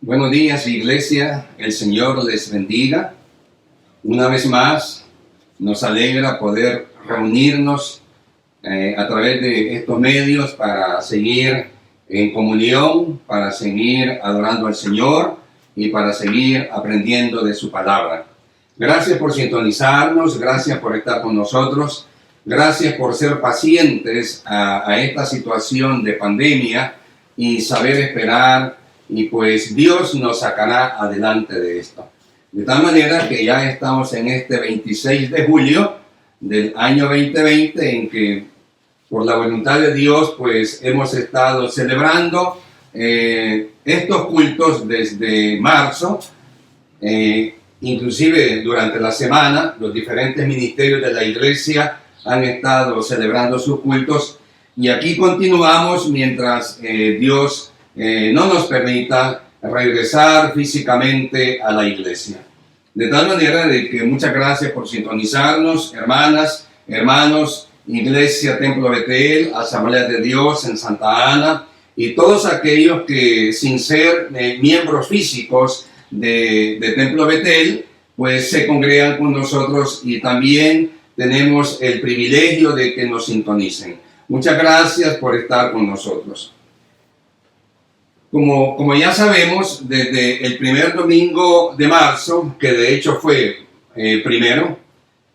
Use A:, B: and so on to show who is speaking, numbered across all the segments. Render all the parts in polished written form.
A: Buenos días, iglesia. El Señor les bendiga. Una vez más, nos alegra poder reunirnos a través de estos medios para seguir en comunión, para seguir adorando al Señor y para seguir aprendiendo de su palabra. Gracias por sintonizarnos, gracias por estar con nosotros, gracias por ser pacientes a esta situación de pandemia y saber esperar. Y pues Dios nos sacará adelante de esto. De tal manera que ya estamos en este 26 de julio del año 2020 en que por la voluntad de Dios pues hemos estado celebrando estos cultos desde marzo. Inclusive durante la semana los diferentes ministerios de la iglesia han estado celebrando sus cultos. Y aquí continuamos mientras Dios no nos permita regresar físicamente a la iglesia. De tal manera de que muchas gracias por sintonizarnos, hermanas, hermanos, Iglesia Templo Betel, Asamblea de Dios en Santa Ana, y todos aquellos que sin ser miembros físicos de Templo Betel, pues se congregan con nosotros y también tenemos el privilegio de que nos sintonicen. Muchas gracias por estar con nosotros. Como ya sabemos, desde el primer domingo de marzo, que de hecho fue primero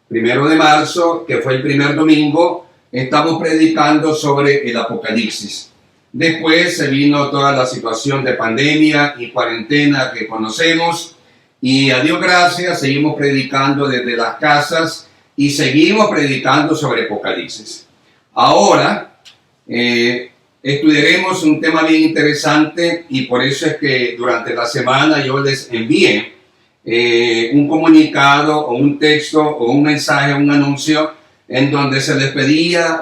A: de marzo, que fue el primer domingo, estamos predicando sobre el Apocalipsis. Después se vino toda la situación de pandemia y cuarentena que conocemos, y a Dios gracias, seguimos predicando desde las casas y seguimos predicando sobre Apocalipsis. Ahora, estudiaremos un tema bien interesante y por eso es que durante la semana yo les envié un comunicado o un texto o un mensaje, un anuncio en donde se les pedía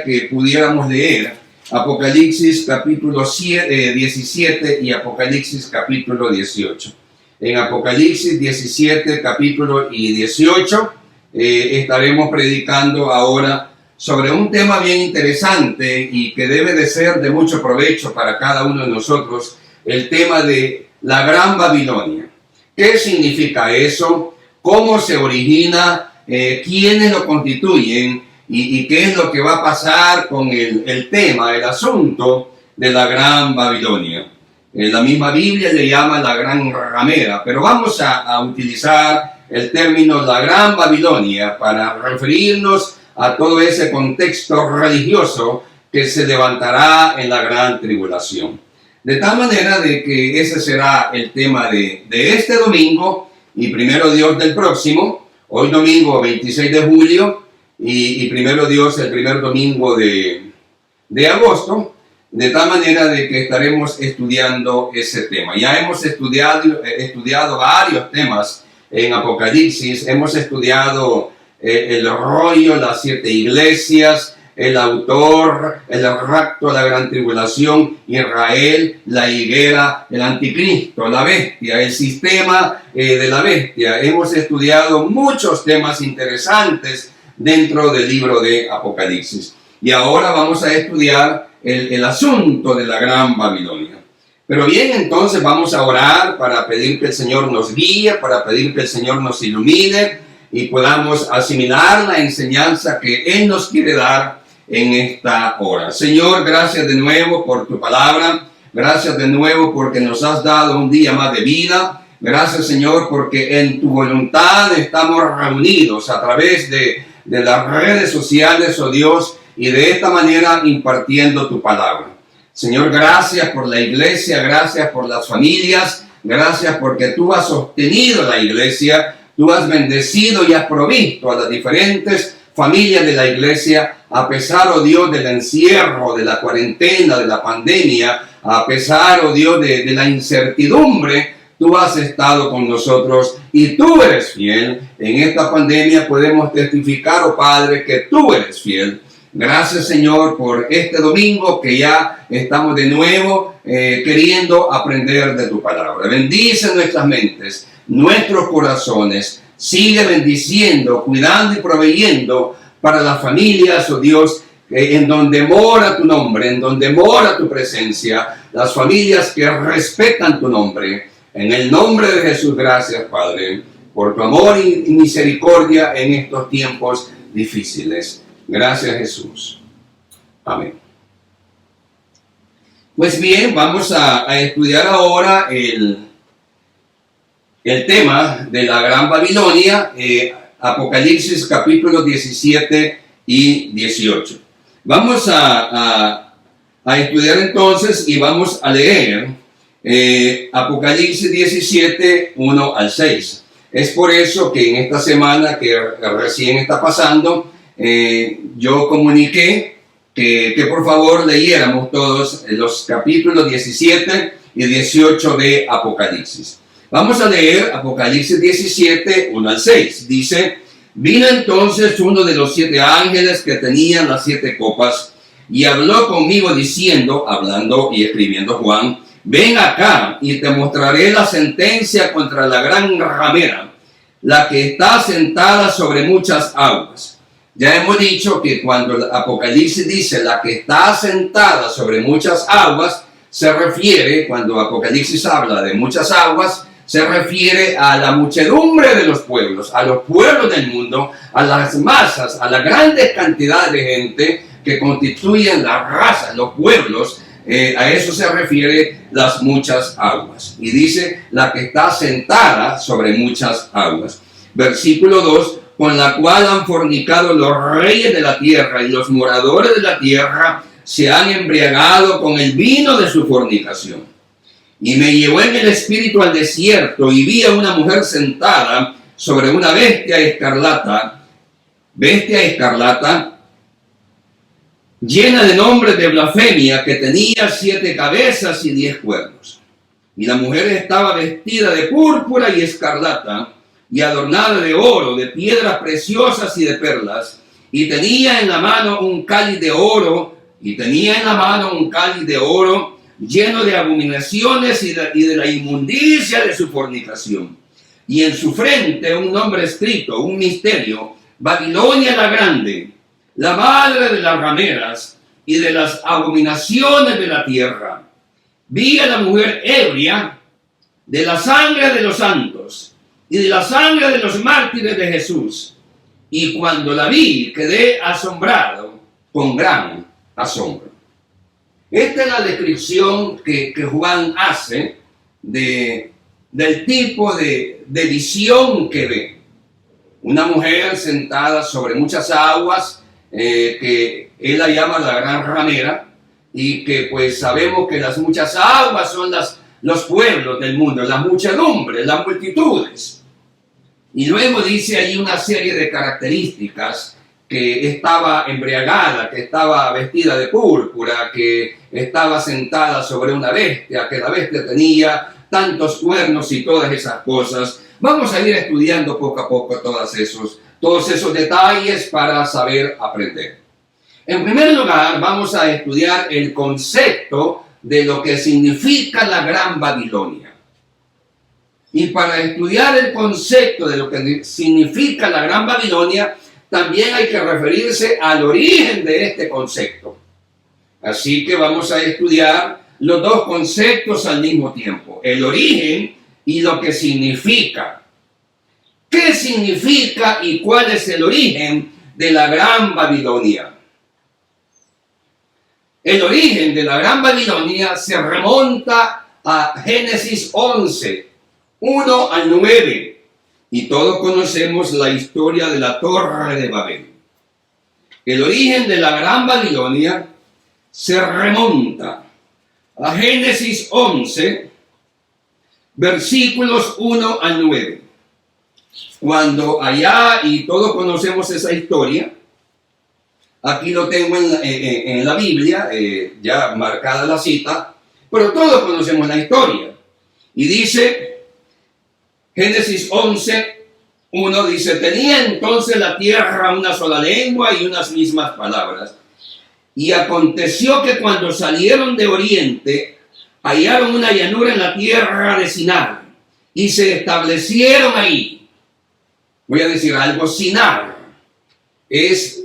A: que pudiéramos leer Apocalipsis capítulo 17 y Apocalipsis capítulo 18. En Apocalipsis 17 capítulo y 18 estaremos predicando ahora sobre un tema bien interesante y que debe de ser de mucho provecho para cada uno de nosotros, el tema de la Gran Babilonia. ¿Qué significa eso? ¿Cómo se origina? ¿Quiénes lo constituyen? ¿Y qué es lo que va a pasar con el tema, el asunto de la Gran Babilonia? La misma Biblia le llama la Gran Ramera, pero vamos a utilizar el término la Gran Babilonia para referirnos a todo ese contexto religioso que se levantará en la gran tribulación. De tal manera de que ese será el tema de este domingo y primero Dios del próximo, hoy domingo 26 de julio y primero Dios el primer domingo de agosto, de tal manera de que estaremos estudiando ese tema. Ya hemos estudiado varios temas en Apocalipsis, hemos estudiado el rollo, las 7 iglesias, el autor, el rapto, la gran tribulación, Israel, la higuera, el anticristo, la bestia, el sistema de la bestia. Hemos estudiado muchos temas interesantes dentro del libro de Apocalipsis. Y ahora vamos a estudiar el asunto de la Gran Babilonia. Pero bien, entonces vamos a orar para pedir que el Señor nos guíe, para pedir que el Señor nos ilumine y podamos asimilar la enseñanza que Él nos quiere dar en esta hora. Señor, gracias de nuevo por tu palabra. Gracias de nuevo porque nos has dado un día más de vida. Gracias, Señor, porque en tu voluntad estamos reunidos a través de las redes sociales, oh Dios, y de esta manera impartiendo tu palabra. Señor, gracias por la iglesia, gracias por las familias, gracias porque tú has sostenido la iglesia. Tú has bendecido y has provisto a las diferentes familias de la iglesia, a pesar, oh Dios, del encierro, de la cuarentena, de la pandemia, a pesar, oh Dios, de la incertidumbre, tú has estado con nosotros y tú eres fiel. En esta pandemia podemos testificar, oh Padre, que tú eres fiel. Gracias, Señor, por este domingo que ya estamos de nuevo queriendo aprender de tu palabra. Bendice nuestras mentes, nuestros corazones. Sigue bendiciendo, cuidando y proveyendo para las familias, oh Dios, en donde mora tu nombre, en donde mora tu presencia, las familias que respetan tu nombre. En el nombre de Jesús, gracias, Padre, por tu amor y misericordia en estos tiempos difíciles. Gracias, Jesús. Amén. Pues bien, vamos a estudiar ahora el tema de la Gran Babilonia, Apocalipsis capítulos 17 y 18. Vamos a estudiar entonces y vamos a leer Apocalipsis 17, 1 al 6. Es por eso que en esta semana que recién está pasando, yo comuniqué que por favor leyéramos todos los capítulos 17 y 18 de Apocalipsis. Vamos a leer Apocalipsis 17, 1 al 6. Dice: vino entonces uno de los 7 ángeles que tenían las 7 copas y habló conmigo diciendo, hablando y escribiendo Juan: ven acá y te mostraré la sentencia contra la gran ramera, la que está sentada sobre muchas aguas. Ya hemos dicho que cuando el Apocalipsis dice la que está sentada sobre muchas aguas, se refiere, cuando Apocalipsis habla de muchas aguas, se refiere a la muchedumbre de los pueblos, a los pueblos del mundo, a las masas, a la grandes cantidad de gente que constituyen la raza, los pueblos. A eso se refiere las muchas aguas. Y dice la que está sentada sobre muchas aguas. Versículo 2: con la cual han fornicado los reyes de la tierra, y los moradores de la tierra se han embriagado con el vino de su fornicación. Y me llevó en el espíritu al desierto, y vi a una mujer sentada sobre una bestia escarlata, llena de nombres de blasfemia, que tenía 7 cabezas y 10 cuernos. Y la mujer estaba vestida de púrpura y escarlata, y adornada de oro, de piedras preciosas y de perlas, y tenía en la mano un cáliz de oro, lleno de abominaciones y de la inmundicia de su fornicación. Y en su frente un nombre escrito, un misterio: Babilonia la Grande, la madre de las rameras y de las abominaciones de la tierra. Vi a la mujer ebria de la sangre de los santos y de la sangre de los mártires de Jesús. Y cuando la vi, quedé asombrado con gran asombro. Esta es la descripción que Juan hace del tipo de visión que ve. Una mujer sentada sobre muchas aguas, que él la llama la gran ramera, y que pues sabemos que las muchas aguas son los pueblos del mundo, las muchedumbres, las multitudes. Y luego dice ahí una serie de características: que estaba embriagada, que estaba vestida de púrpura, que estaba sentada sobre una bestia, que la bestia tenía tantos cuernos y todas esas cosas. Vamos a ir estudiando poco a poco todos esos detalles para saber aprender. En primer lugar, vamos a estudiar el concepto de lo que significa la Gran Babilonia. Y para estudiar el concepto de lo que significa la Gran Babilonia, también hay que referirse al origen de este concepto. Así que vamos a estudiar los dos conceptos al mismo tiempo: el origen y lo que significa. ¿Qué significa y cuál es el origen de la Gran Babilonia? El origen de la Gran Babilonia se remonta a Génesis 11, 1 al 9. Y todos conocemos la historia de la Torre de Babel. El origen de la Gran Babilonia se remonta a Génesis 11, versículos 1 al 9. Cuando allá, y todos conocemos esa historia, aquí lo tengo en la Biblia, ya marcada la cita, pero todos conocemos la historia. Y dice, Génesis 11, 1 dice: tenía entonces la tierra una sola lengua y unas mismas palabras. Y aconteció que cuando salieron de oriente, hallaron una llanura en la tierra de Sinar, y se establecieron ahí. Voy a decir algo: Sinar es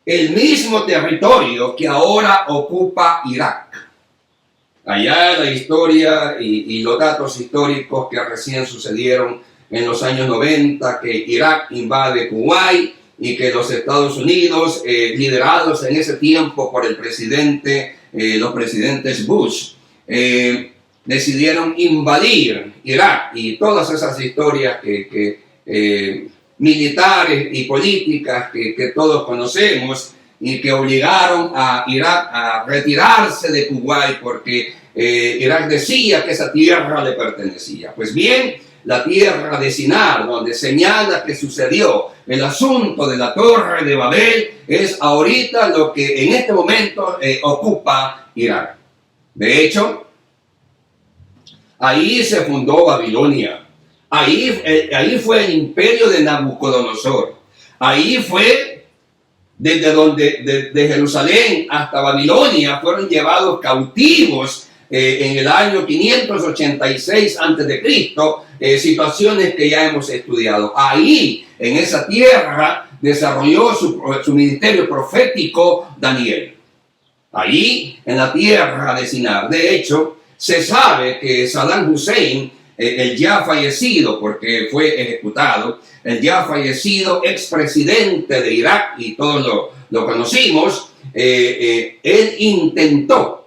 A: el mismo territorio que ahora ocupa Irak. Allá la historia y los datos históricos que recién sucedieron en los años 90, que Irak invade Kuwait y que los Estados Unidos, liderados en ese tiempo por el presidente, los presidentes Bush, decidieron invadir Irak, y todas esas historias militares y políticas que todos conocemos, y que obligaron a Irak a retirarse de Kuwait porque Irak decía que esa tierra le pertenecía. Pues bien, la tierra de Sinar, donde señala que sucedió el asunto de la Torre de Babel, es ahorita lo que en este momento ocupa Irak. De hecho, ahí se fundó Babilonia. Ahí fue el imperio de Nabucodonosor. Ahí fue de Jerusalén hasta Babilonia fueron llevados cautivos en el año 586 a.C., situaciones que ya hemos estudiado. Ahí, en esa tierra, desarrolló su ministerio profético Daniel. Ahí, en la tierra de Sinar. De hecho, se sabe que Saddam Hussein, el ya fallecido, porque fue ejecutado, el ya fallecido expresidente de Irak, y todos lo conocimos, él intentó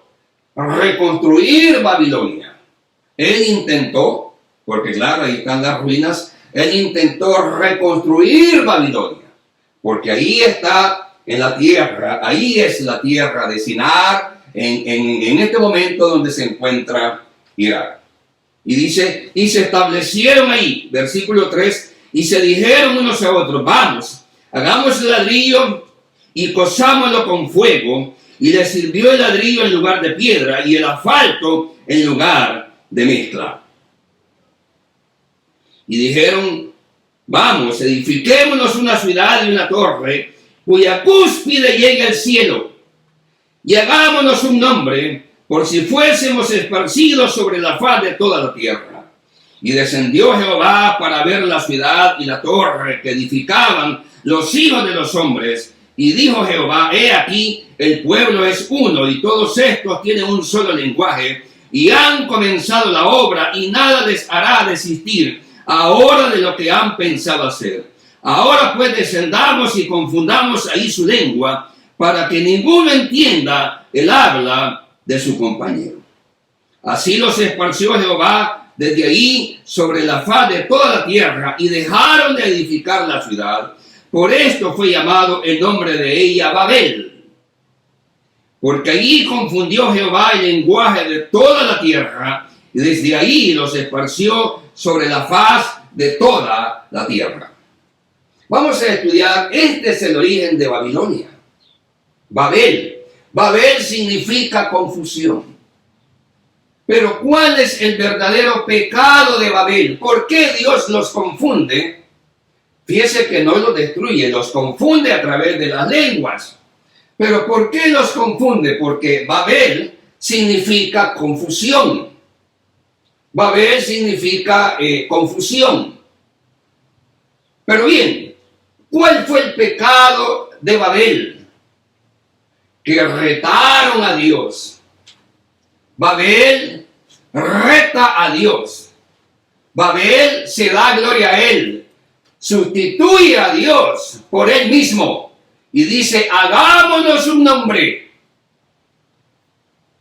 A: reconstruir Babilonia. Él intentó, porque claro, ahí están las ruinas, él intentó reconstruir Babilonia, porque ahí está en la tierra, ahí es la tierra de Sinar, en este momento donde se encuentra Irak. Y dice, y se establecieron ahí, versículo 3, y se dijeron unos a otros, vamos, hagamos ladrillo y cozámoslo con fuego, y le sirvió el ladrillo en lugar de piedra y el asfalto en lugar de mezcla. Y dijeron, vamos, edifiquémonos una ciudad y una torre, cuya cúspide llegue al cielo, y hagámonos un nombre, por si fuésemos esparcidos sobre la faz de toda la tierra. Y descendió Jehová para ver la ciudad y la torre que edificaban los hijos de los hombres. Y dijo Jehová, he aquí, el pueblo es uno, y todos estos tienen un solo lenguaje, y han comenzado la obra, y nada les hará desistir ahora de lo que han pensado hacer. Ahora pues descendamos y confundamos ahí su lengua, para que ninguno entienda el habla de su compañero. Así los esparció Jehová desde ahí sobre la faz de toda la tierra, y dejaron de edificar la ciudad. Por esto fue llamado el nombre de ella Babel, porque allí confundió Jehová el lenguaje de toda la tierra, y desde ahí los esparció sobre la faz de toda la tierra. Vamos a estudiar, este es el origen de Babilonia. Babel. Babel significa confusión. Pero ¿cuál es el verdadero pecado de Babel? ¿Por qué Dios los confunde? Fíjese que no los destruye, los confunde a través de las lenguas. Pero ¿por qué los confunde? Porque Babel significa confusión. Babel significa confusión. Pero bien, ¿cuál fue el pecado de Babel? Que retaron a Dios. Babel reta a Dios. Babel se da gloria a Él. Sustituye a Dios por Él mismo. Y dice, hagámonos un nombre.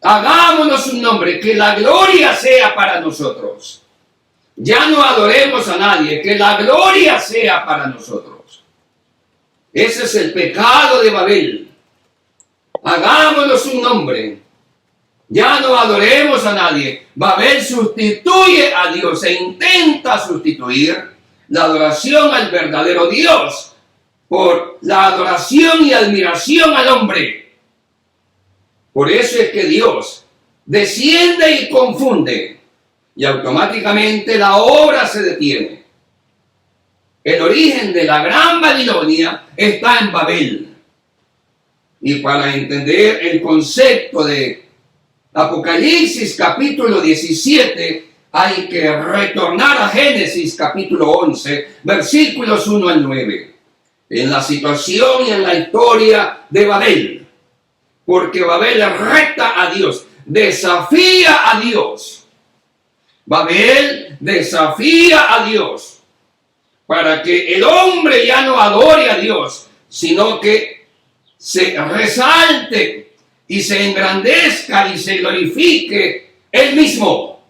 A: Hagámonos un nombre, que la gloria sea para nosotros. Ya no adoremos a nadie, que la gloria sea para nosotros. Ese es el pecado de Babel. Hagámonos un nombre. Ya no adoremos a nadie. Babel sustituye a Dios e intenta sustituir la adoración al verdadero Dios por la adoración y admiración al hombre. Por eso es que Dios desciende y confunde, y automáticamente la obra se detiene. El origen de la gran Babilonia está en Babel. Y para entender el concepto de Apocalipsis capítulo 17, hay que retornar a Génesis capítulo 11, versículos 1 al 9. en la situación y en la historia de Babel. Porque Babel reta a Dios, desafía a Dios. Babel desafía a Dios para que el hombre ya no adore a Dios, sino que se resalte y se engrandezca y se glorifique él mismo.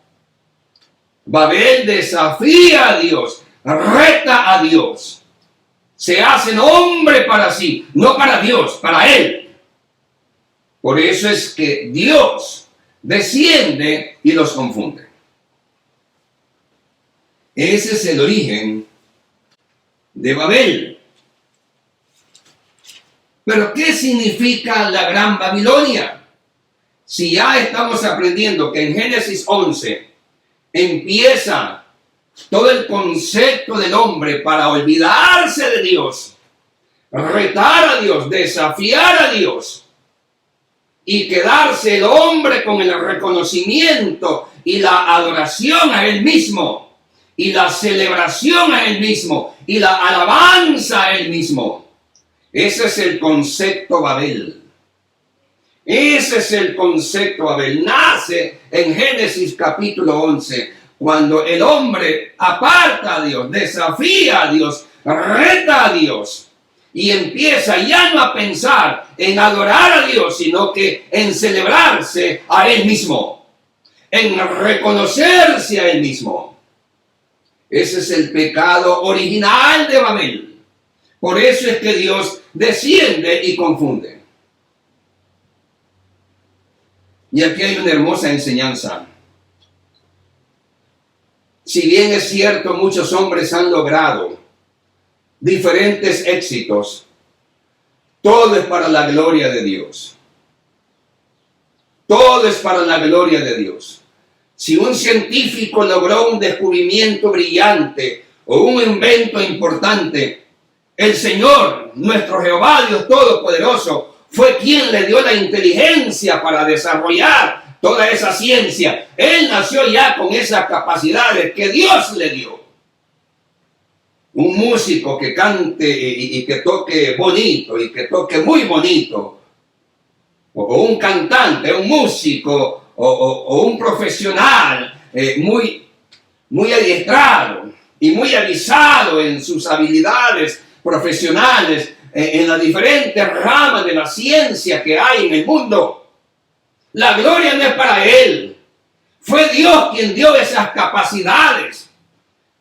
A: Babel desafía a Dios, reta a Dios. Se hace hombre para sí, no para Dios, para él. Por eso es que Dios desciende y los confunde. Ese es el origen de Babel. Pero ¿qué significa la Gran Babilonia? Si ya estamos aprendiendo que en Génesis 11 empieza todo el concepto del hombre para olvidarse de Dios, retar a Dios, desafiar a Dios y quedarse el hombre con el reconocimiento y la adoración a él mismo y la celebración a él mismo y la alabanza a él mismo. Ese es el concepto Babel. Ese es el concepto Babel. Nace en Génesis capítulo 11, cuando el hombre aparta a Dios, desafía a Dios, reta a Dios y empieza ya no a pensar en adorar a Dios, sino que en celebrarse a él mismo, en reconocerse a él mismo. Ese es el pecado original de Babel. Por eso es que Dios desciende y confunde. Y aquí hay una hermosa enseñanza. Si bien es cierto, muchos hombres han logrado diferentes éxitos, todo es para la gloria de Dios. Todo es para la gloria de Dios. Si un científico logró un descubrimiento brillante o un invento importante, el Señor, nuestro Jehová, Dios Todopoderoso, fue quien le dio la inteligencia para desarrollar toda esa ciencia. Él nació ya con esas capacidades que Dios le dio. Un músico que cante y que toque bonito y que toque muy bonito, o un cantante, un músico o un profesional muy adiestrado y muy avisado en sus habilidades profesionales, en las diferentes ramas de la ciencia que hay en el mundo. La gloria no es para él. Fue Dios quien dio esas capacidades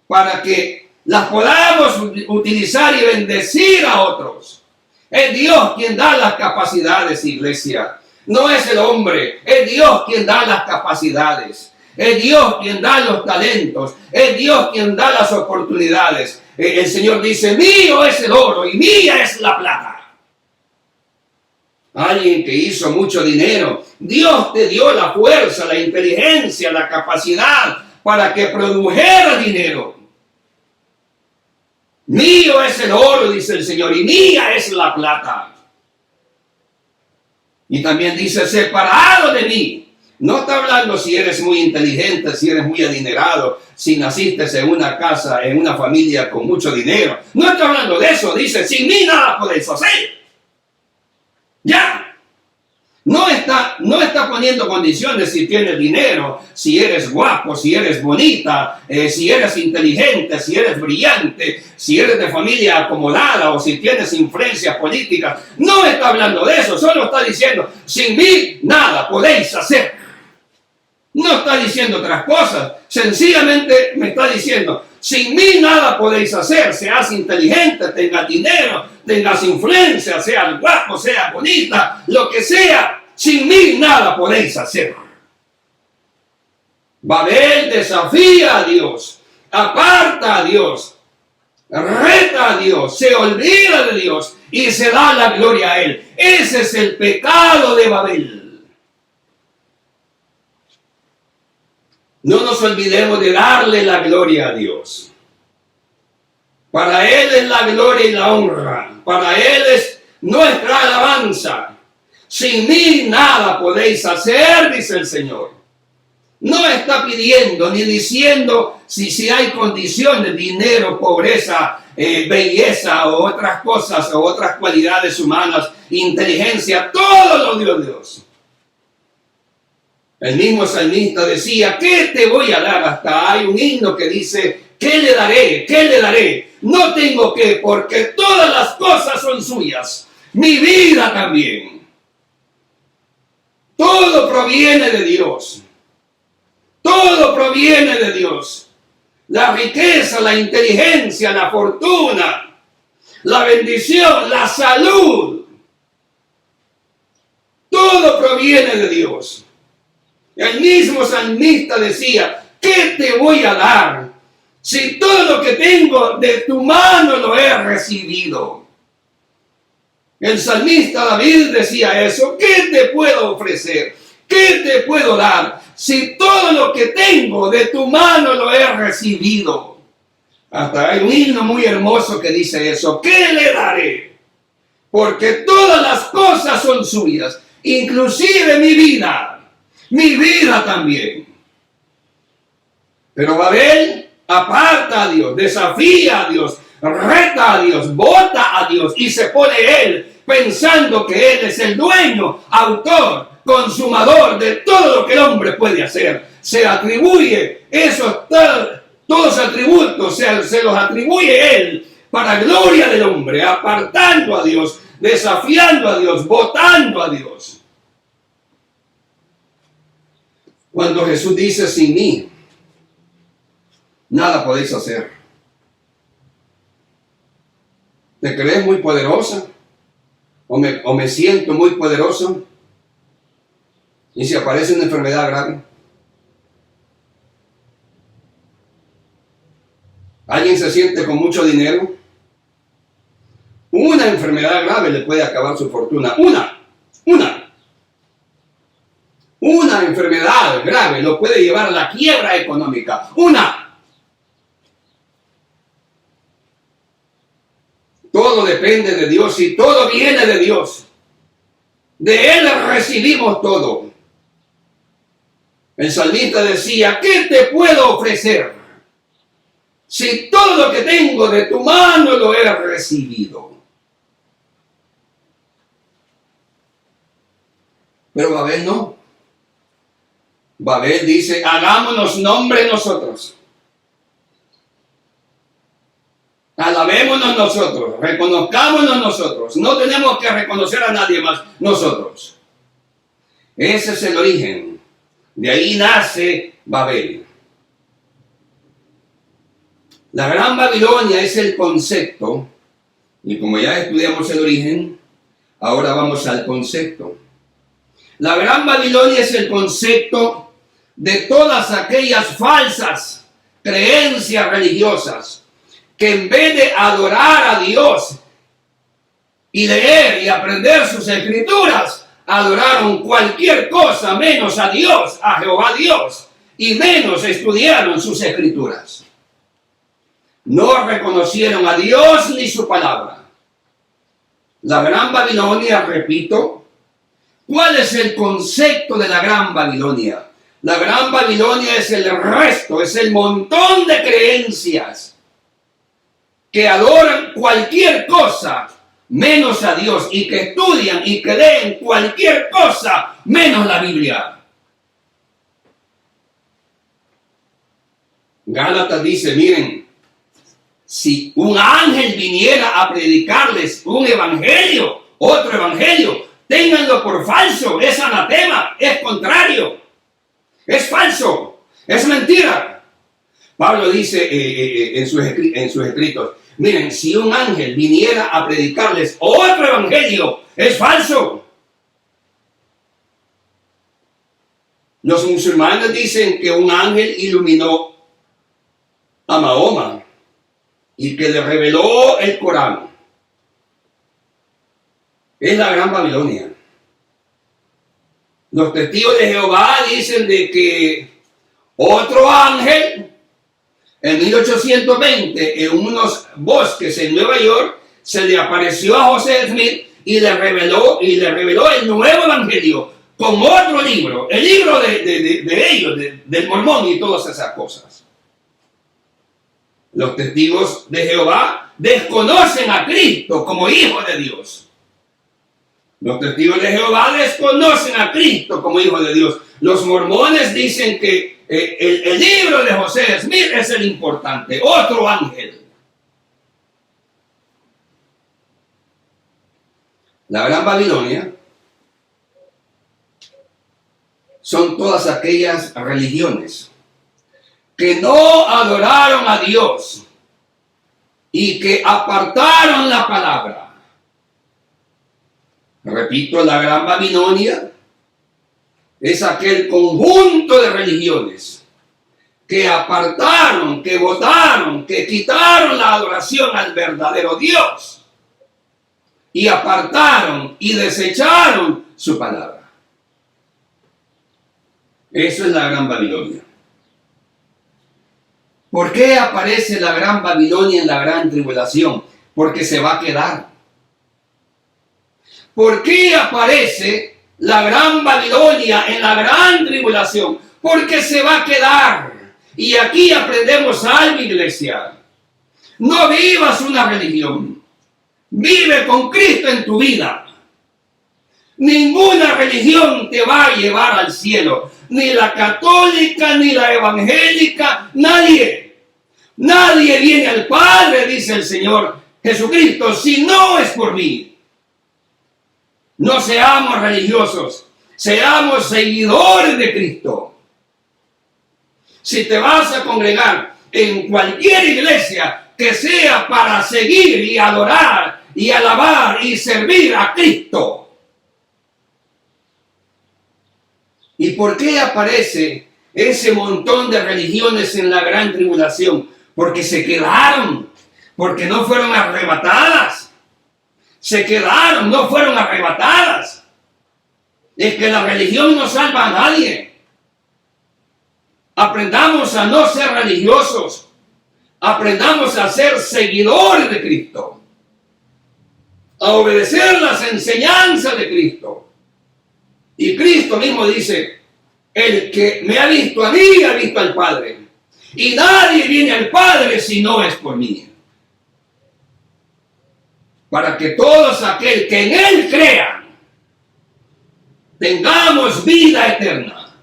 A: para que las podamos utilizar y bendecir a otros. Es Dios quien da las capacidades, iglesia. No es el hombre, es Dios quien da las capacidades. Es Dios quien da los talentos. Es Dios quien da las oportunidades. El Señor dice, mío es el oro y mía es la plata. Alguien que hizo mucho dinero, Dios te dio la fuerza, la inteligencia, la capacidad para que produjera dinero. Mío es el oro, dice el Señor, y mía es la plata. Y también dice, separado de mí. No está hablando si eres muy inteligente, si eres muy adinerado, si naciste en una casa, en una familia con mucho dinero. No está hablando de eso. Dice, sin mí nada podéis hacer. Ya. No está poniendo condiciones si tienes dinero, si eres guapo, si eres bonita, si eres inteligente, si eres brillante, si eres de familia acomodada o si tienes influencias políticas. No está hablando de eso. Solo está diciendo, sin mí nada podéis hacer. No está diciendo otras cosas. Sencillamente me está diciendo, sin mí nada podéis hacer. Seas inteligente, tengas dinero, tengas influencia, seas guapo, seas bonita, lo que sea. Sin mí nada podéis hacer. Babel desafía a Dios, aparta a Dios, reta a Dios, se olvida de Dios y se da la gloria a Él. Ese es el pecado de Babel. No nos olvidemos de darle la gloria a Dios. Para Él es la gloria y la honra. Para Él es nuestra alabanza. Sin mí nada podéis hacer, dice el Señor. No está pidiendo ni diciendo si hay condiciones, dinero, pobreza, belleza o otras cosas o otras cualidades humanas, inteligencia, todo lo dio Dios. El mismo salmista decía, ¿qué te voy a dar? Hasta hay un himno que dice, ¿qué le daré? ¿Qué le daré? No tengo que, porque todas las cosas son suyas. Mi vida también. Todo proviene de Dios. Todo proviene de Dios. La riqueza, la inteligencia, la fortuna, la bendición, la salud. Todo proviene de Dios. El mismo salmista decía, ¿qué te voy a dar? Si todo lo que tengo de tu mano lo he recibido. El salmista David decía eso, ¿qué te puedo ofrecer? ¿Qué te puedo dar? Si todo lo que tengo de tu mano lo he recibido. Hasta hay un himno muy hermoso que dice eso. ¿Qué le daré? Porque todas las cosas son suyas, inclusive mi vida también. Pero Babel aparta a Dios, desafía a Dios, reta a Dios, vota a Dios y se pone él pensando que él es el dueño, autor, consumador de todo lo que el hombre puede hacer. Se atribuye todos los atributos, se los atribuye él para gloria del hombre, apartando a Dios, desafiando a Dios, votando a Dios. Cuando Jesús dice, sin mí, nada podéis hacer. ¿Te crees muy poderosa? ¿O me siento muy poderoso? Y si aparece una enfermedad grave. ¿Alguien se siente con mucho dinero? Una enfermedad grave le puede acabar su fortuna. Una enfermedad grave lo puede llevar a la quiebra económica. Todo depende de Dios y todo viene de Dios. De Él recibimos todo. El salmista decía, ¿qué te puedo ofrecer? Si todo lo que tengo de tu mano lo he recibido. Pero Babel no. Babel dice, hagámonos nombre nosotros. Alabémonos nosotros, reconozcámonos nosotros. No tenemos que reconocer a nadie más, nosotros. Ese es el origen. De ahí nace Babel. La Gran Babilonia es el concepto, y como ya estudiamos el origen, ahora vamos al concepto. La Gran Babilonia es el concepto de todas aquellas falsas creencias religiosas que en vez de adorar a Dios y leer y aprender sus escrituras, adoraron cualquier cosa menos a Dios, a Jehová Dios, y menos estudiaron sus escrituras. No reconocieron a Dios ni su palabra. La Gran Babilonia, repito, ¿cuál es el concepto de la Gran Babilonia? La Gran Babilonia es el resto, es el montón de creencias que adoran cualquier cosa menos a Dios y que estudian y que leen cualquier cosa menos la Biblia. Gálatas dice, miren, si un ángel viniera a predicarles un evangelio, otro evangelio, ténganlo por falso, es anatema, es contrario, es falso, es mentira. Pablo dice en sus escritos, miren, si un ángel viniera a predicarles otro evangelio, es falso. Los musulmanes dicen que un ángel iluminó a Mahoma y que le reveló el Corán. Es la Gran Babilonia. Los testigos de Jehová dicen de que otro ángel en 1820, en unos bosques en Nueva York, se le apareció a José Smith y le reveló el nuevo evangelio con otro libro, el libro de ellos, del mormón y todas esas cosas. Los testigos de Jehová desconocen a Cristo como Hijo de Dios. Los testigos de Jehová desconocen a Cristo como Hijo de Dios. Los mormones dicen que el libro de José Smith es el importante, otro ángel. La Gran Babilonia son todas aquellas religiones que no adoraron a Dios y que apartaron la palabra. Repito, la Gran Babilonia es aquel conjunto de religiones que apartaron, que votaron, que quitaron la adoración al verdadero Dios y apartaron y desecharon su palabra. Eso es la Gran Babilonia. ¿Por qué aparece la Gran Babilonia en la Gran Tribulación? Porque se va a quedar. ¿Por qué aparece la Gran Babilonia en la Gran Tribulación? Porque se va a quedar. Y aquí aprendemos algo, iglesia. No vivas una religión. Vive con Cristo en tu vida. Ninguna religión te va a llevar al cielo. Ni la católica, ni la evangélica, nadie. Nadie viene al Padre, dice el Señor Jesucristo, si no es por mí. No seamos religiosos, seamos seguidores de Cristo. Si te vas a congregar en cualquier iglesia, que sea para seguir y adorar y alabar y servir a Cristo. ¿Y por qué aparece ese montón de religiones en la Gran Tribulación? Porque se quedaron, porque no fueron arrebatadas. Se quedaron, no fueron arrebatadas. Es que la religión no salva a nadie. Aprendamos a no ser religiosos. Aprendamos a ser seguidores de Cristo. A obedecer las enseñanzas de Cristo. Y Cristo mismo dice, el que me ha visto a mí, ha visto al Padre. Y nadie viene al Padre si no es por mí. Para que todos aquel que en Él crean, tengamos vida eterna.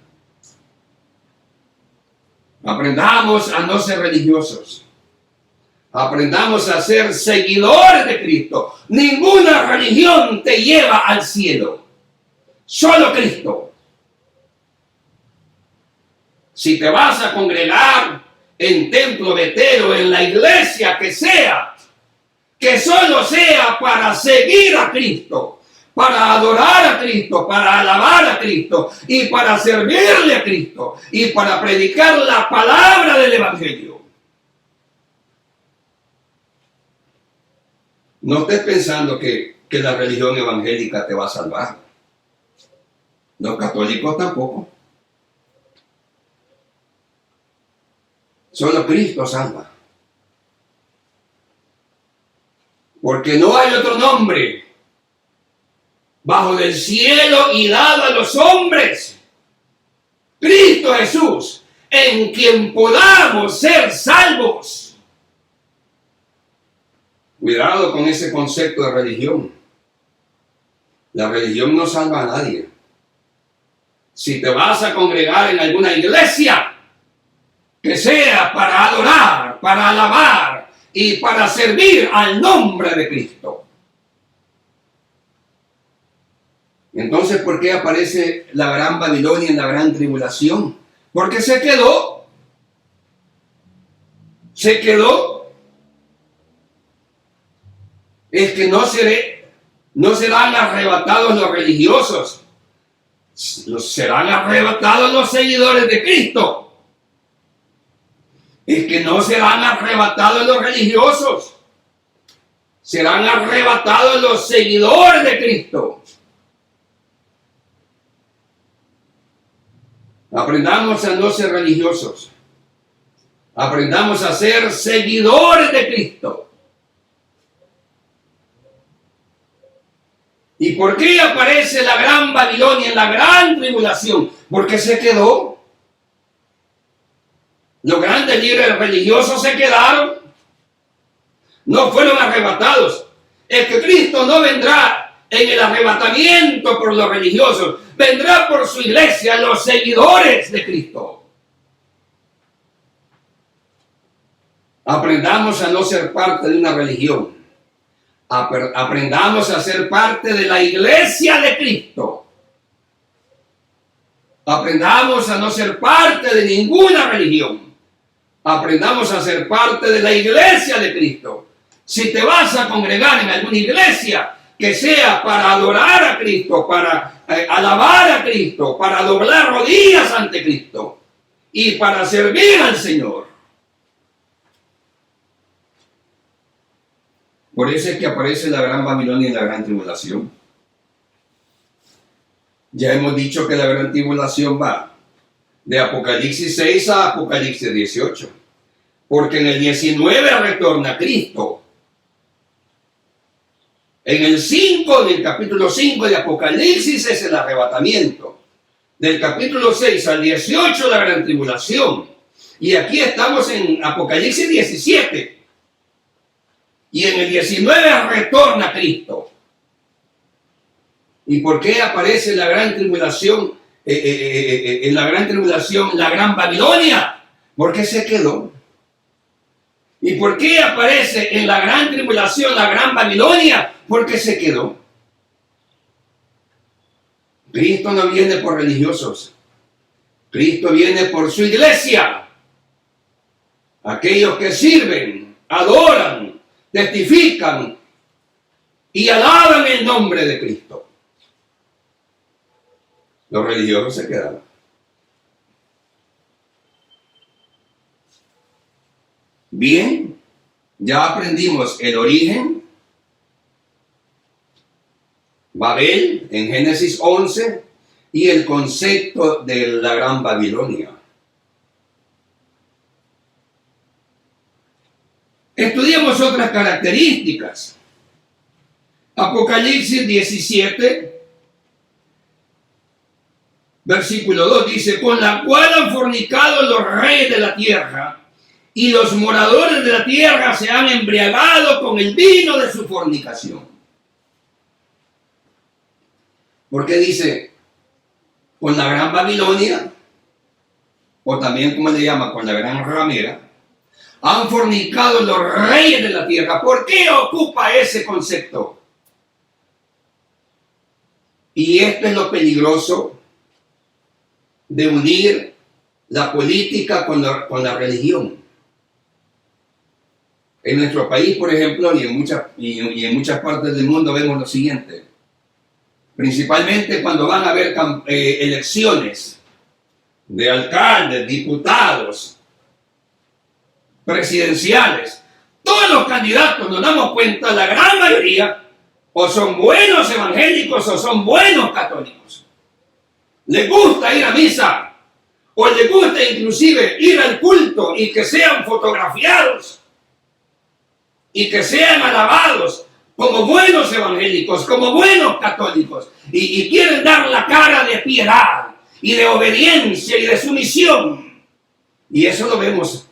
A: Aprendamos a no ser religiosos. Aprendamos a ser seguidores de Cristo. Ninguna religión te lleva al cielo. Solo Cristo. Si te vas a congregar en Templo Betero, en la iglesia que sea, que solo sea para seguir a Cristo, para adorar a Cristo, para alabar a Cristo y para servirle a Cristo y para predicar la palabra del Evangelio. No estés pensando que la religión evangélica te va a salvar. Los católicos tampoco. Solo Cristo salva. Porque no hay otro nombre bajo del cielo y dado a los hombres. Cristo Jesús, en quien podamos ser salvos. Cuidado con ese concepto de religión. La religión no salva a nadie. Si te vas a congregar en alguna iglesia, que sea para adorar, para alabar y para servir al nombre de Cristo. Entonces, ¿por qué aparece la Gran Babilonia en la Gran Tribulación? Porque se quedó. Se quedó. Es que no serán arrebatados los religiosos. Serán arrebatados los seguidores de Cristo. Es que no serán arrebatados los religiosos. Serán arrebatados los seguidores de Cristo. Aprendamos a no ser religiosos. Aprendamos a ser seguidores de Cristo. ¿Y por qué aparece la gran Babilonia en la gran tribulación? Porque se quedó. Los grandes líderes religiosos se quedaron. No fueron arrebatados. Es que Cristo no vendrá en el arrebatamiento por los religiosos. Vendrá por su iglesia, los seguidores de Cristo. Aprendamos a no ser parte de una religión. Aprendamos a ser parte de la iglesia de Cristo. Aprendamos a no ser parte de ninguna religión. Aprendamos a ser parte de la iglesia de Cristo. Si te vas a congregar en alguna iglesia, que sea para adorar a Cristo, para alabar a Cristo, para doblar rodillas ante Cristo y para servir al Señor. Por eso es que aparece la gran Babilonia en la gran tribulación. Ya hemos dicho que la gran tribulación va de Apocalipsis 6 a Apocalipsis 18. Porque en el 19 retorna Cristo. En el 5, en el capítulo 5 de Apocalipsis es el arrebatamiento. Del capítulo 6 al 18 la gran tribulación. Y aquí estamos en Apocalipsis 17. Y en el 19 retorna Cristo. ¿Y por qué aparece la gran tribulación? En la gran tribulación, la gran Babilonia. Porque se quedó. ¿Y por qué aparece en la gran tribulación la gran Babilonia? Porque se quedó. Cristo no viene por religiosos. Cristo viene por su iglesia. Aquellos que sirven, adoran, testifican y alaban el nombre de Cristo. Los religiosos se quedaron. Bien, ya aprendimos el origen, Babel en Génesis 11 y el concepto de la gran Babilonia. Estudiemos otras características. Apocalipsis 17, versículo 2 dice: con la cual han fornicado los reyes de la tierra, y los moradores de la tierra se han embriagado con el vino de su fornicación. ¿Por qué dice con la gran Babilonia? O también, como le llama, con la gran ramera. Han fornicado los reyes de la tierra. ¿Por qué ocupa ese concepto? Y esto es lo peligroso de unir la política con la religión. En nuestro país, por ejemplo, y en muchas partes del mundo vemos lo siguiente. Principalmente cuando van a haber elecciones de alcaldes, diputados, presidenciales. Todos los candidatos, nos damos cuenta, la gran mayoría, o son buenos evangélicos o son buenos católicos. Les gusta ir a misa, o les gusta inclusive ir al culto y que sean fotografiados y que sean alabados como buenos evangélicos, como buenos católicos, y quieren dar la cara de piedad y de obediencia y de sumisión. Y eso lo vemos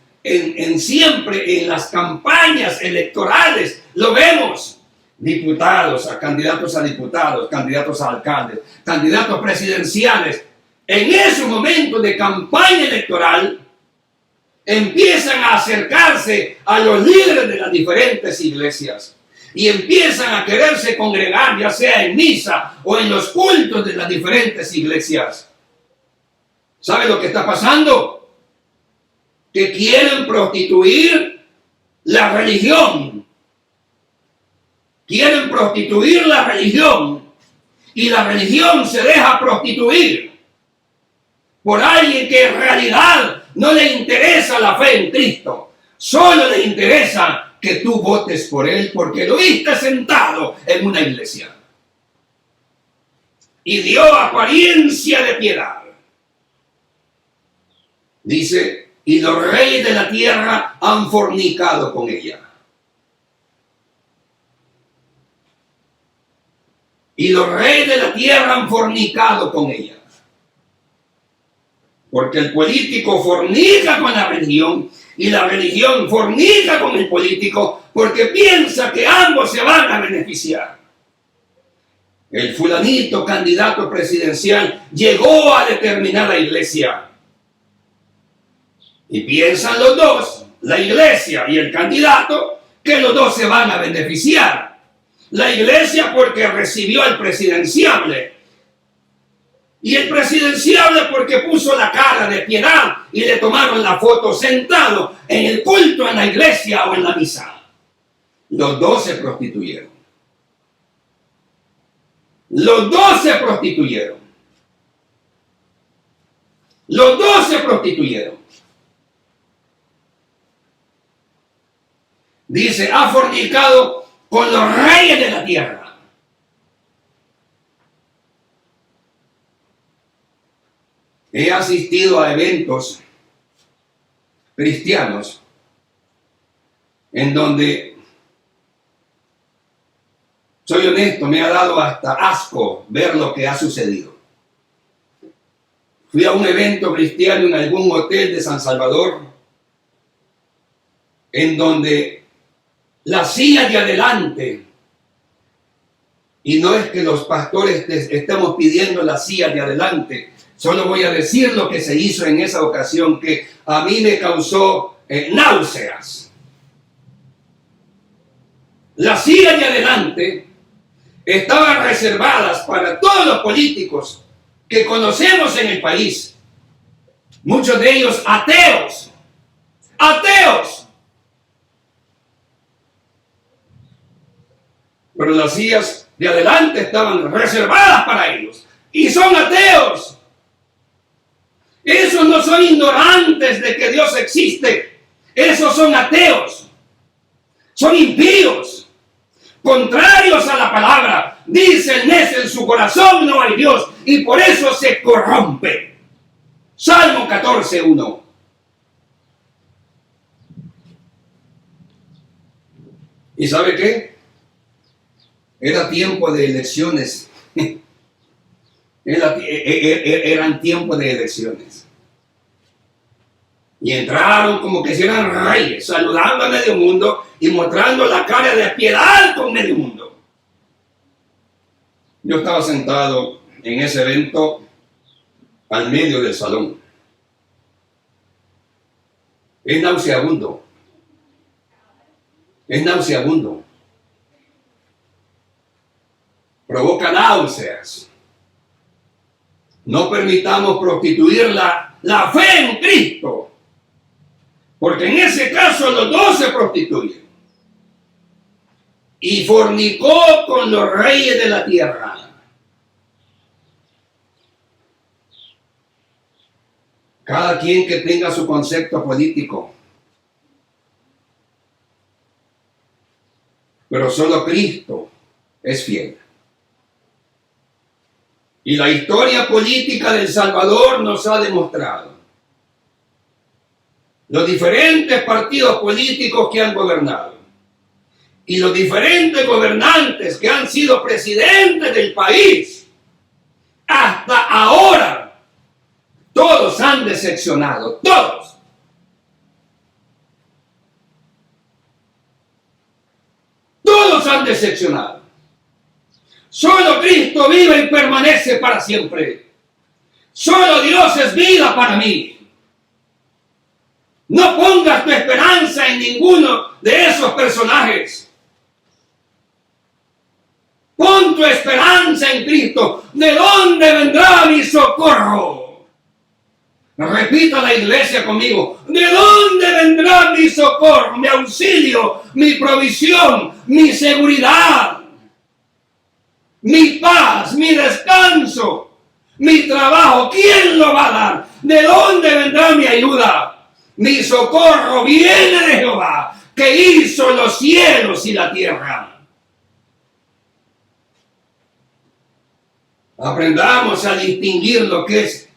A: siempre en las campañas electorales, lo vemos. Diputados, candidatos a diputados, candidatos a alcaldes, candidatos presidenciales. En ese momento de campaña electoral, empiezan a acercarse a los líderes de las diferentes iglesias y empiezan a quererse congregar, ya sea en misa o en los cultos de las diferentes iglesias. ¿Sabe lo que está pasando? Que quieren prostituir la religión. Quieren prostituir la religión y la religión se deja prostituir por alguien que en realidad no le interesa la fe en Cristo. Solo le interesa que tú votes por él porque lo viste sentado en una iglesia y dio apariencia de piedad. Dice, y los reyes de la tierra han fornicado con ella. y los reyes de la tierra han fornicado con ella. Porque el político fornica con la religión y la religión fornica con el político porque piensa que ambos se van a beneficiar. El fulanito candidato presidencial llegó a determinada iglesia y piensan los dos, la iglesia y el candidato, que los dos se van a beneficiar. La iglesia porque recibió al presidenciable y el presidenciable porque puso la cara de piedad y le tomaron la foto sentado en el culto, en la iglesia o en la misa. Los dos se prostituyeron. Los dos se prostituyeron. Los dos se prostituyeron. Dice, ha fornicado con los reyes de la tierra. He asistido a eventos cristianos en donde, soy honesto, me ha dado hasta asco ver lo que ha sucedido. Fui a un evento cristiano en algún hotel de San Salvador, en donde la silla de adelante, y no es que los pastores estemos pidiendo la silla de adelante, solo voy a decir lo que se hizo en esa ocasión que a mí me causó náuseas. Las sillas de adelante estaban reservadas para todos los políticos que conocemos en el país. Muchos de ellos ateos. ¡Ateos! Pero las sillas de adelante estaban reservadas para ellos. Y son ateos. Esos no son ignorantes de que Dios existe. Esos son ateos. Son impíos. Contrarios a la palabra. Dice el necio en su corazón no hay Dios. Y por eso se corrompe. Salmo 14:1. ¿Y sabe qué? Era tiempo de elecciones. Eran tiempos de elecciones. Y entraron como que si eran reyes, saludando a medio mundo y mostrando la cara de piedad con medio mundo. Yo estaba sentado en ese evento al medio del salón. Es nauseabundo. Es nauseabundo. Provoca náuseas. No permitamos prostituir la fe en Cristo. Porque en ese caso los dos se prostituyen. Y fornicó con los reyes de la tierra. Cada quien que tenga su concepto político. Pero solo Cristo es fiel. Y la historia política de El Salvador nos ha demostrado los diferentes partidos políticos que han gobernado y los diferentes gobernantes que han sido presidentes del país. Hasta ahora, todos han decepcionado, todos. Todos han decepcionado. Solo Cristo vive y permanece para siempre. Solo Dios es vida para mí. No pongas tu esperanza en ninguno de esos personajes. Pon tu esperanza en Cristo. ¿De dónde vendrá mi socorro? Repita la iglesia conmigo. ¿De dónde vendrá mi socorro, mi auxilio, mi provisión, mi seguridad, mi paz, mi descanso, mi trabajo? ¿Quién lo va a dar? ¿De dónde vendrá mi ayuda? Mi socorro viene de Jehová, que hizo los cielos y la tierra. Aprendamos a distinguir lo que es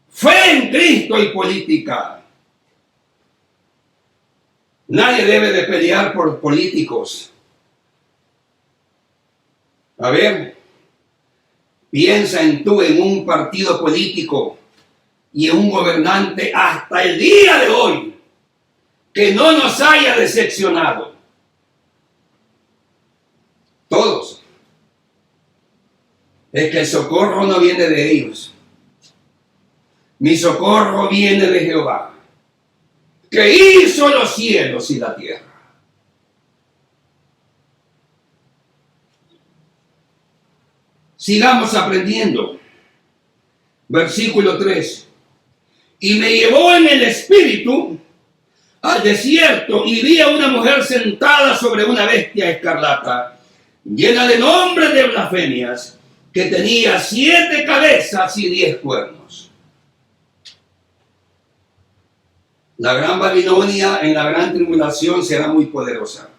A: fe en Cristo y política. Nadie debe de pelear por políticos. A ver, Piensa en un partido político y en un gobernante hasta el día de hoy que no nos haya decepcionado. Todos. Es que el socorro no viene de ellos. Mi socorro viene de Jehová, que hizo los cielos y la tierra. Sigamos aprendiendo. Versículo 3. Y me llevó en el espíritu al desierto y vi a una mujer sentada sobre una bestia escarlata, llena de nombres de blasfemias, que tenía 7 cabezas y 10 cuernos. La gran Babilonia en la gran tribulación será muy poderosa.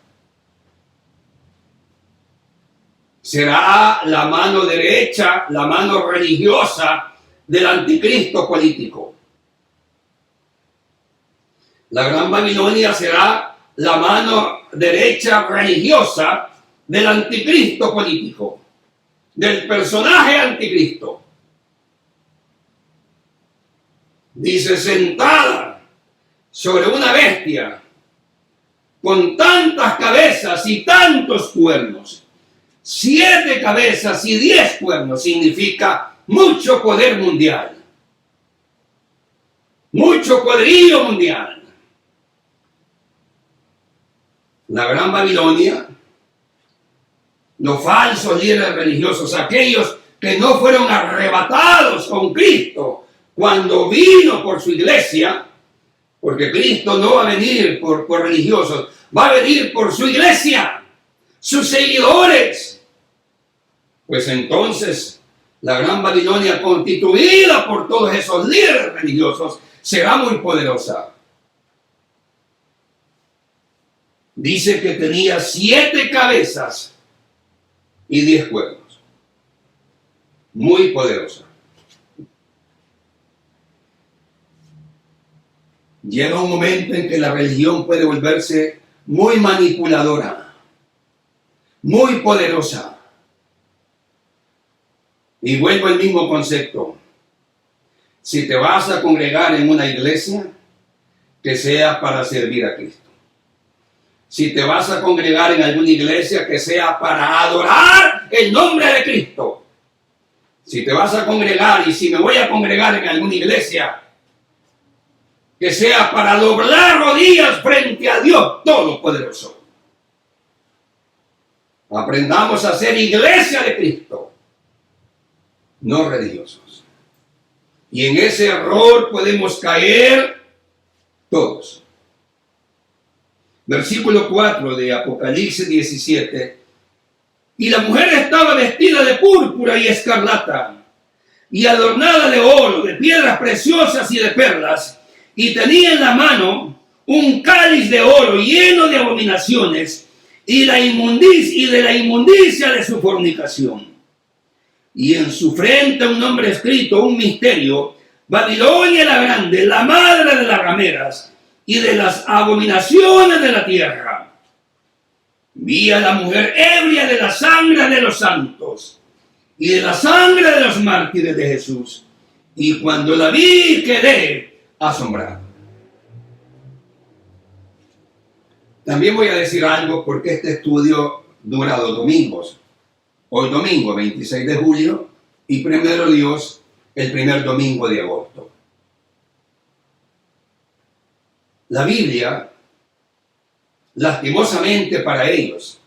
A: Será la mano derecha, la mano religiosa del anticristo político. La gran Babilonia será la mano derecha religiosa del anticristo político, del personaje anticristo. Dice, sentada sobre una bestia con tantas cabezas y tantos cuernos. 7 cabezas y 10 cuernos significa mucho poder mundial, mucho poderío mundial. La gran Babilonia, los falsos líderes religiosos, aquellos que no fueron arrebatados con Cristo cuando vino por su iglesia, porque Cristo no va a venir por religiosos, va a venir por su iglesia, sus seguidores. Pues entonces la gran Babilonia, constituida por todos esos líderes religiosos, será muy poderosa. Dice que tenía 7 cabezas y 10 cuernos. Muy poderosa. Llega un momento en que la religión puede volverse muy manipuladora, muy poderosa. Y vuelvo al mismo concepto. Si te vas a congregar en una iglesia, que sea para servir a Cristo. Si te vas a congregar en alguna iglesia, que sea para adorar el nombre de Cristo. Si te vas a congregar y si me voy a congregar en alguna iglesia, que sea para doblar rodillas frente a Dios Todopoderoso. Aprendamos a ser iglesia de Cristo, no religiosos. Y en ese error podemos caer todos. Versículo 4 de Apocalipsis 17. Y la mujer estaba vestida de púrpura y escarlata, y adornada de oro, de piedras preciosas y de perlas, y tenía en la mano un cáliz de oro lleno de abominaciones, y de la inmundicia de su fornicación. Y en su frente un nombre escrito, un misterio: Babilonia la grande, la madre de las rameras y de las abominaciones de la tierra. Vi a la mujer ebria de la sangre de los santos y de la sangre de los mártires de Jesús. Y cuando la vi quedé asombrado. También voy a decir algo, porque este estudio dura 2 domingos. Hoy domingo 26 de julio y primero Dios el primer domingo de agosto. La Biblia, lastimosamente para ellos,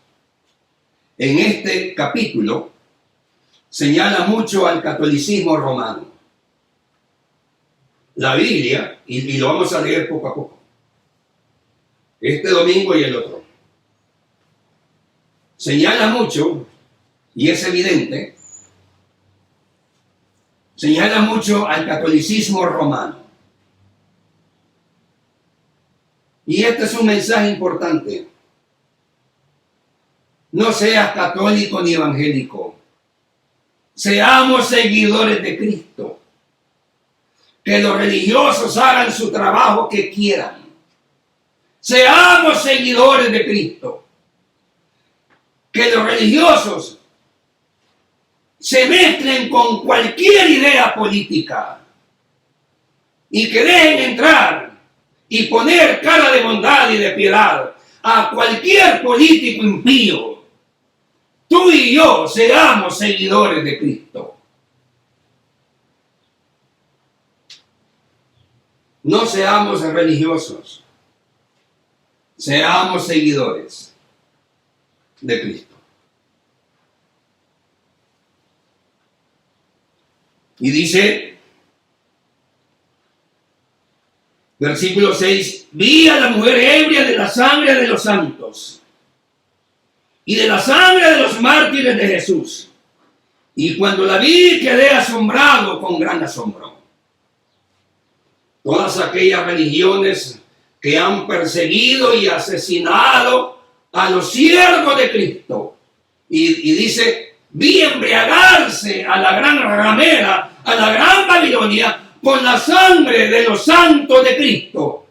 A: en este capítulo señala mucho al catolicismo romano. La Biblia, y lo vamos a leer poco a poco, este domingo y el otro, señala mucho, y es evidente, señala mucho al catolicismo romano. Y este es un mensaje importante. No seas católico ni evangélico. Seamos seguidores de Cristo. Que los religiosos hagan su trabajo que quieran. Seamos seguidores de Cristo. Que los religiosos se mezclen con cualquier idea política y que dejen entrar y poner cara de bondad y de piedad a cualquier político impío, tú y yo seamos seguidores de Cristo. No seamos religiosos, seamos seguidores de Cristo. Y dice, versículo 6, vi a la mujer ebria de la sangre de los santos y de la sangre de los mártires de Jesús. Y cuando la vi quedé asombrado con gran asombro. Todas aquellas religiones que han perseguido y asesinado a los siervos de Cristo. Y dice, vi embriagarse a la gran ramera, a la gran Babilonia, con la sangre de los santos de Cristo.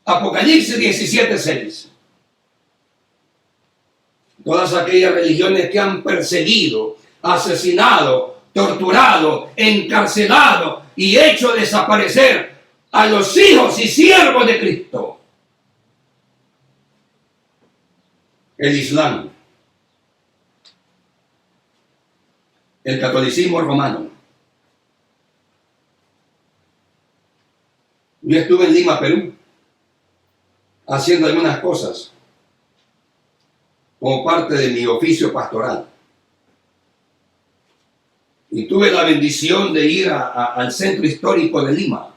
A: Apocalipsis 17:6. Todas aquellas religiones que han perseguido, asesinado, torturado, encarcelado y hecho desaparecer a los hijos y siervos de Cristo. El Islam, el catolicismo romano. Yo estuve en Lima, Perú, haciendo algunas cosas como parte de mi oficio pastoral. Y tuve la bendición de ir al centro histórico de Lima.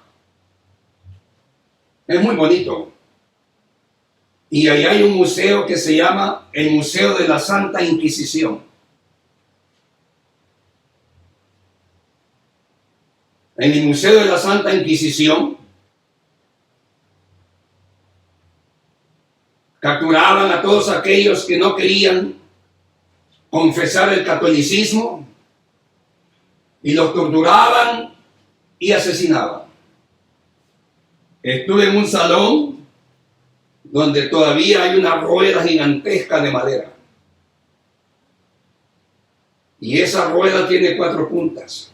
A: Es muy bonito. Y ahí hay un museo que se llama el Museo de la Santa Inquisición. En el Museo de la Santa Inquisición capturaban a todos aquellos que no querían confesar el catolicismo y los torturaban y asesinaban. Estuve en un salón donde todavía hay una rueda gigantesca de madera. Y esa rueda tiene 4 puntas.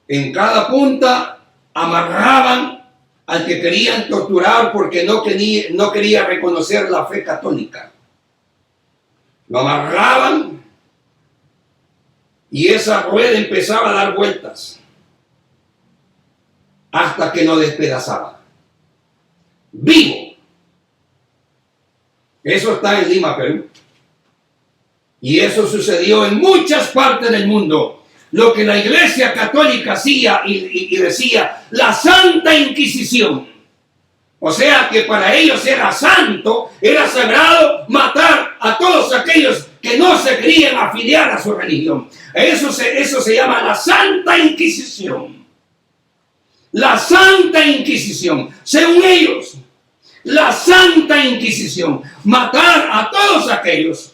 A: En cada punta amarraban al que querían torturar porque no quería reconocer la fe católica. Lo amarraban y esa rueda empezaba a dar vueltas hasta que lo despedazaba. Vivo. Eso está en Lima, Perú. Y eso sucedió en muchas partes del mundo. Lo que la Iglesia Católica hacía y decía, la Santa Inquisición. O sea que para ellos era santo, era sagrado matar a todos aquellos que no se querían afiliar a su religión. Eso se llama la Santa Inquisición. La Santa Inquisición, según ellos, la Santa Inquisición, matar a todos aquellos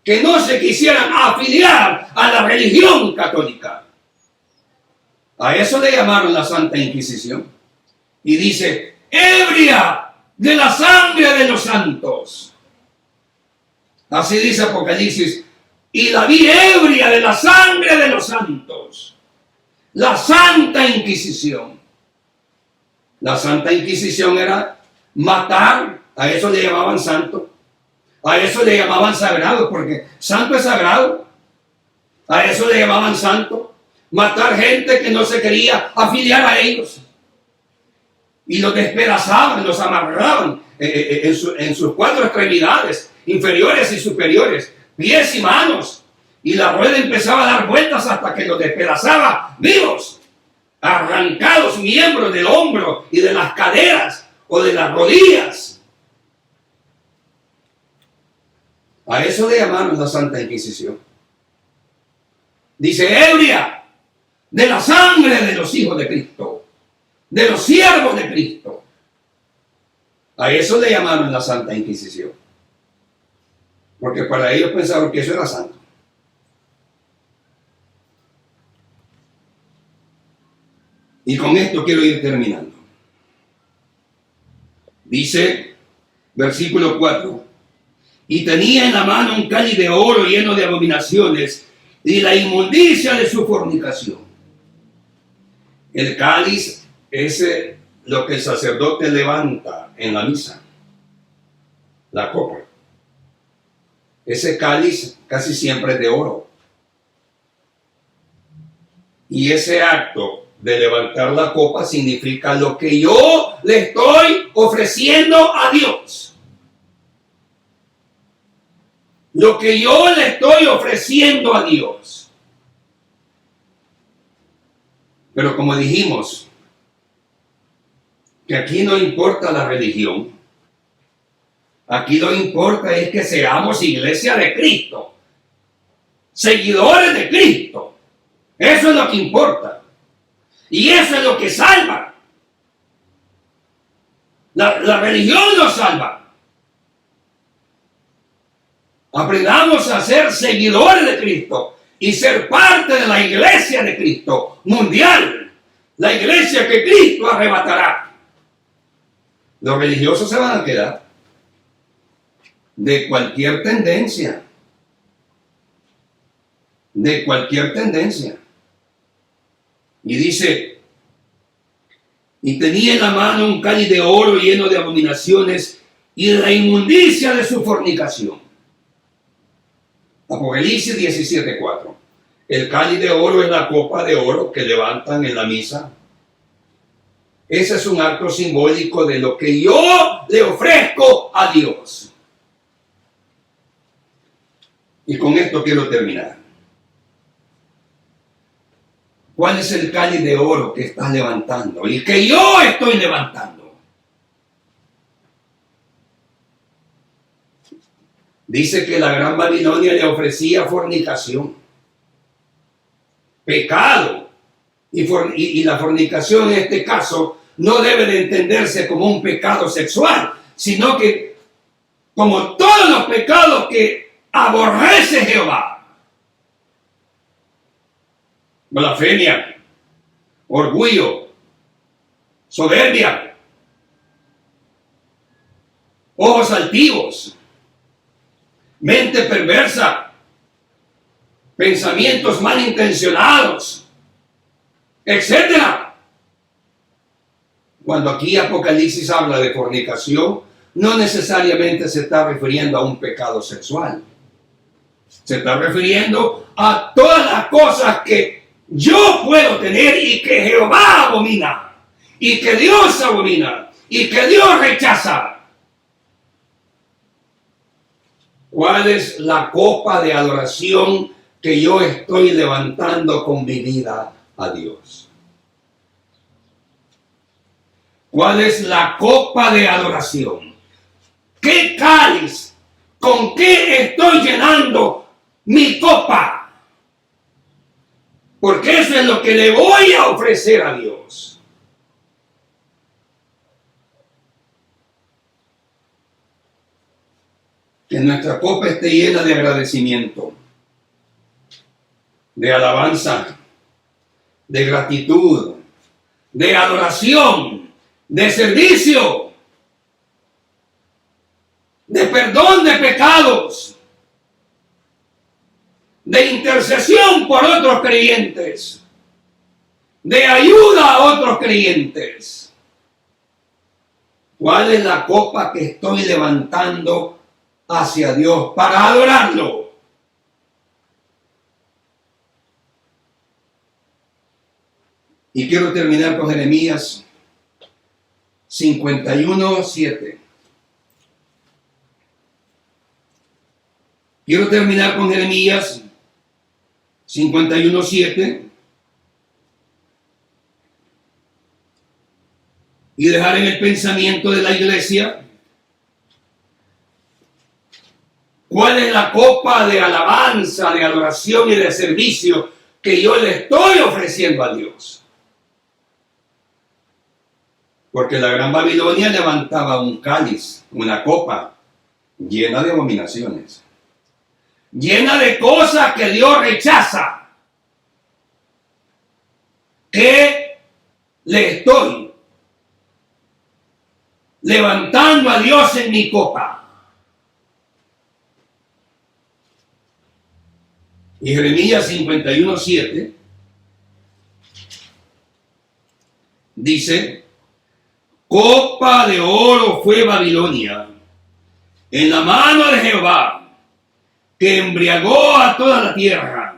A: que no se quisieran afiliar a la religión católica. A eso le llamaron la Santa Inquisición. Y dice, ebria de la sangre de los santos. Así dice Apocalipsis, y la vi ebria de la sangre de los santos. La Santa Inquisición. La Santa Inquisición era matar, a eso le llamaban santo, a eso le llamaban sagrado, porque santo es sagrado, a eso le llamaban santo, matar gente que no se quería afiliar a ellos, y los despedazaban, los amarraban en sus 4 extremidades, inferiores y superiores, pies y manos, y la rueda empezaba a dar vueltas hasta que los despedazaba vivos. Arrancados miembros del hombro y de las caderas o de las rodillas. A eso le llamaron la Santa Inquisición. Dice, ebria de la sangre de los hijos de Cristo, de los siervos de Cristo. A eso le llamaron la Santa Inquisición. Porque para ellos pensaron que eso era santo. Y con esto quiero ir terminando. Dice, versículo 4, y tenía en la mano un cáliz de oro lleno de abominaciones y la inmundicia de su fornicación. El cáliz es lo que el sacerdote levanta en la misa, la copa. Ese cáliz casi siempre es de oro. Y ese acto de levantar la copa significa lo que yo le estoy ofreciendo a Dios. Lo que yo le estoy ofreciendo a Dios. Pero como dijimos, que aquí no importa la religión. Aquí lo que importa es que seamos iglesia de Cristo. Seguidores de Cristo. Eso es lo que importa. Y eso es lo que salva. La religión nos salva. Aprendamos a ser seguidores de Cristo y ser parte de la iglesia de Cristo mundial. La iglesia que Cristo arrebatará. Los religiosos se van a quedar de cualquier tendencia. De cualquier tendencia. Y dice, y tenía en la mano un cáliz de oro lleno de abominaciones y de la inmundicia de su fornicación. Apocalipsis 17:4. El cáliz de oro es la copa de oro que levantan en la misa. Ese es un acto simbólico de lo que yo le ofrezco a Dios. Y con esto quiero terminar. ¿Cuál es el cáliz de oro que estás levantando y que yo estoy levantando? Dice que la Gran Babilonia le ofrecía fornicación, pecado. Y la fornicación en este caso no debe de entenderse como un pecado sexual, sino que como todos los pecados que aborrece Jehová. Blasfemia, orgullo, soberbia, ojos altivos, mente perversa, pensamientos malintencionados, etcétera. Cuando aquí Apocalipsis habla de fornicación, no necesariamente se está refiriendo a un pecado sexual. Se está refiriendo a todas las cosas que yo puedo tener y que Jehová abomina, y que Dios abomina, y que Dios rechaza. ¿Cuál es la copa de adoración que yo estoy levantando con mi vida a Dios? ¿Cuál es la copa de adoración? ¿Qué cáliz? ¿Con qué estoy llenando mi copa? Porque eso es lo que le voy a ofrecer a Dios. Que nuestra copa esté llena de agradecimiento, de alabanza, de gratitud, de adoración, de servicio, de perdón de pecados, de intercesión por otros creyentes, de ayuda a otros creyentes. ¿Cuál es la copa que estoy levantando hacia Dios para adorarlo? Y quiero terminar con Jeremías 51:7. Quiero terminar con Jeremías 51:7 y dejar en el pensamiento de la iglesia cuál es la copa de alabanza, de adoración y de servicio que yo le estoy ofreciendo a Dios. Porque la Gran Babilonia levantaba un cáliz, una copa llena de abominaciones, llena de cosas que Dios rechaza. ¿Qué le estoy levantando a Dios en mi copa? Y Jeremías 51:7 dice: copa de oro fue Babilonia en la mano de Jehová, que embriagó a toda la tierra.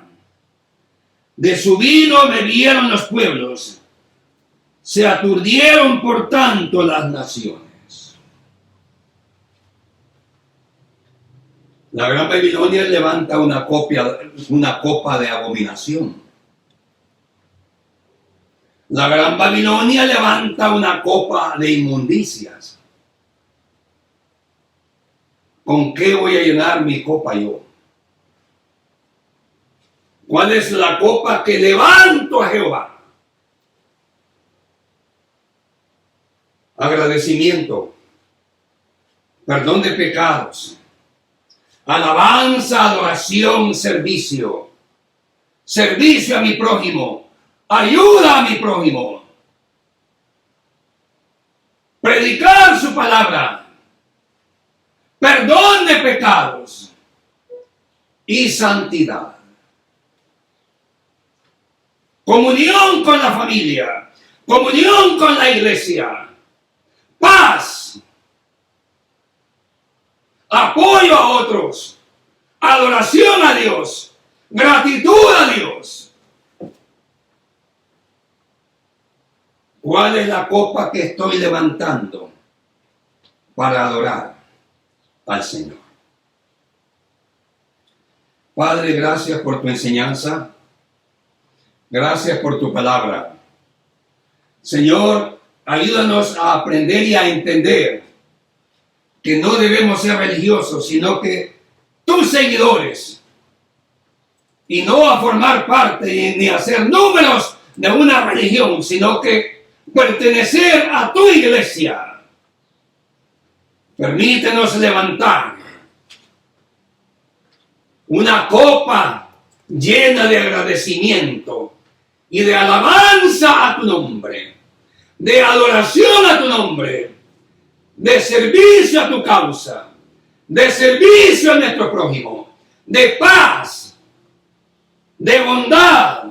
A: De su vino bebieron los pueblos, se aturdieron por tanto las naciones. La gran Babilonia levanta una copa de abominación. La gran Babilonia levanta una copa de inmundicias. ¿Con qué voy a llenar mi copa yo? ¿Cuál es la copa que levanto a Jehová? Agradecimiento, perdón de pecados, alabanza, adoración, servicio. Servicio a mi prójimo, ayuda a mi prójimo. Predicar su palabra, perdón de pecados y santidad. Comunión con la familia, comunión con la iglesia, paz, apoyo a otros, adoración a Dios, gratitud a Dios. ¿Cuál es la copa que estoy levantando para adorar al Señor? Padre, gracias por tu enseñanza. Gracias por tu palabra. Señor, ayúdanos a aprender y a entender que no debemos ser religiosos, sino que tus seguidores, y no a formar parte ni a ser números de una religión, sino que pertenecer a tu iglesia. Permítenos levantar una copa llena de agradecimiento y de alabanza a tu nombre, de adoración a tu nombre, de servicio a tu causa, de servicio a nuestro prójimo, de paz, de bondad,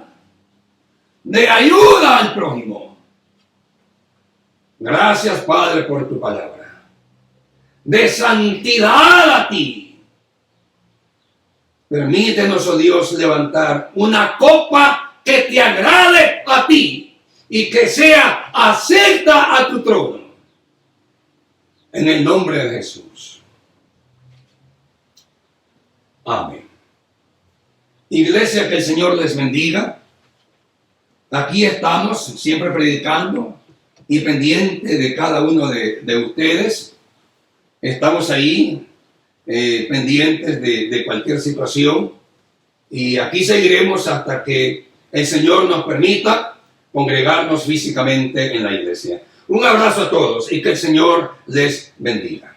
A: de ayuda al prójimo. Gracias, Padre, por tu palabra. De santidad a ti. Permítenos, oh Dios, levantar una copa que te agrade a ti y que sea acepta a tu trono. En el nombre de Jesús. Amén. Iglesia, que el Señor les bendiga. Aquí estamos siempre predicando y pendiente de cada uno de ustedes. Estamos ahí pendientes de cualquier situación, y aquí seguiremos hasta que el Señor nos permita congregarnos físicamente en la iglesia. Un abrazo a todos y que el Señor les bendiga.